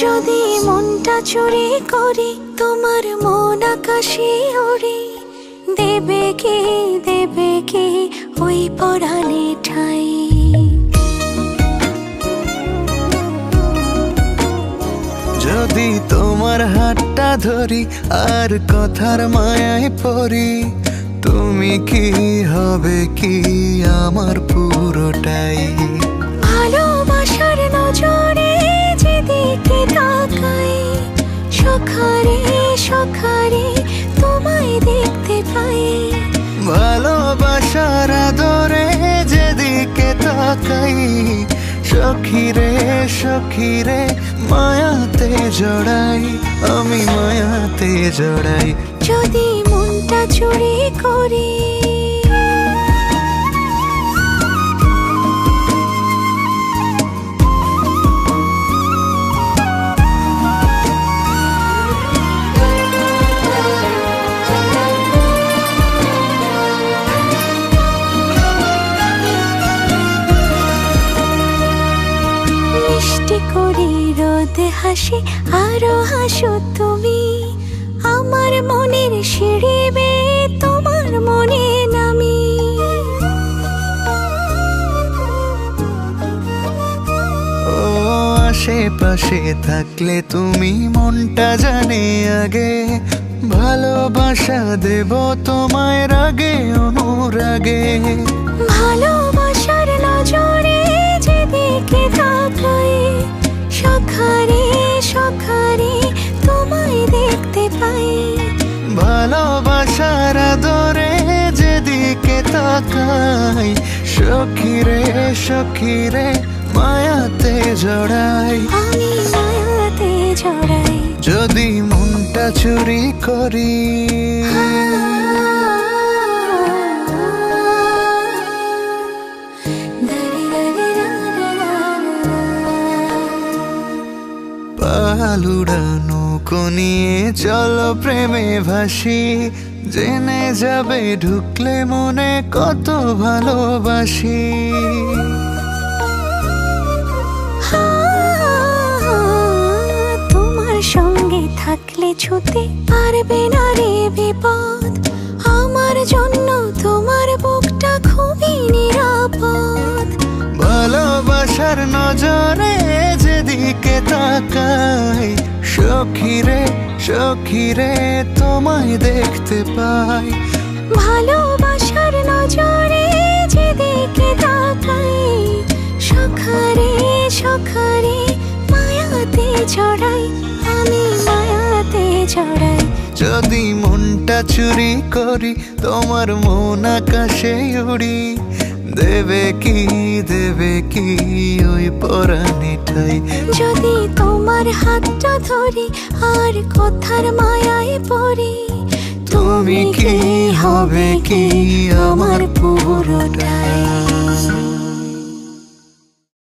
যদি মনটা চুরি করি তোমার মন আকাশে ওড়ে, দেবে কি ওই পরাণে ঠাই। যদি তোমার হাতটা ধরি আর কথার মায়ায় পড়ি, তুমি কি হবে কি আমার পুরোটাই। ভালোবাসার নজরে যেদিকে তাকাই, সখারে সখারে তোমায় দেখতে পাই। ভালোবাসার আদরে যেদিকে তাকাই, সখিরে সখিরে মায়াতে জড়াই, আমি মায়াতে জড়াই। যদি মনটা চুরি করি মিষ্টি করি রোদে হাসি আরো হাসো তুমি, আমার মনের সিঁড়ি বেয়ে তোমার মনে নামি। ও আশেপাশে থাকলে তুমি মনটা জানে আগে, ভালোবাসা দেব তোমায় রাগে অনুরাগে। ভালোবাসার নজরে যেদিকে তাকাই, সখারে সখারে তোমায় দেখতে পাই। ভালোবাসার আদরে যেদিকে তাকাই, সখিরে সখিরে মায়াতে জড়াই, আমি মায়াতে জড়াই। যদি মনটা চুরি করি। পালুড়ানো নিয়ে চলো প্রেমে ভাসি, জেনে যাবে ঢুকলে মনে কত ভালোবাসি। তোমার সঙ্গে থাকলে ছুতে পারবে না রে বিপদ, আমার জন্য তোমার বুকটা খুবই নিরাপদ। ভালোবাসার নজরে যেদিকে তাকাই, সখিরে সখিরে তোমায় দেখতে পাই। ভালোবাসার নজরে যেদিকে তাকাই, সখারে সখারে মায়াতে জড়াই, আমি মায়াতে জড়াই। যদি মনটা চুরি করি তোমার মন আকাশে উড়ি, দেবে কি ওই পরাণে ঠাই। যদি তোমার হাতটা ধরি আর কথার মায়ায় পড়ি, তুমি কি হবে কি আমার পুরোটাই।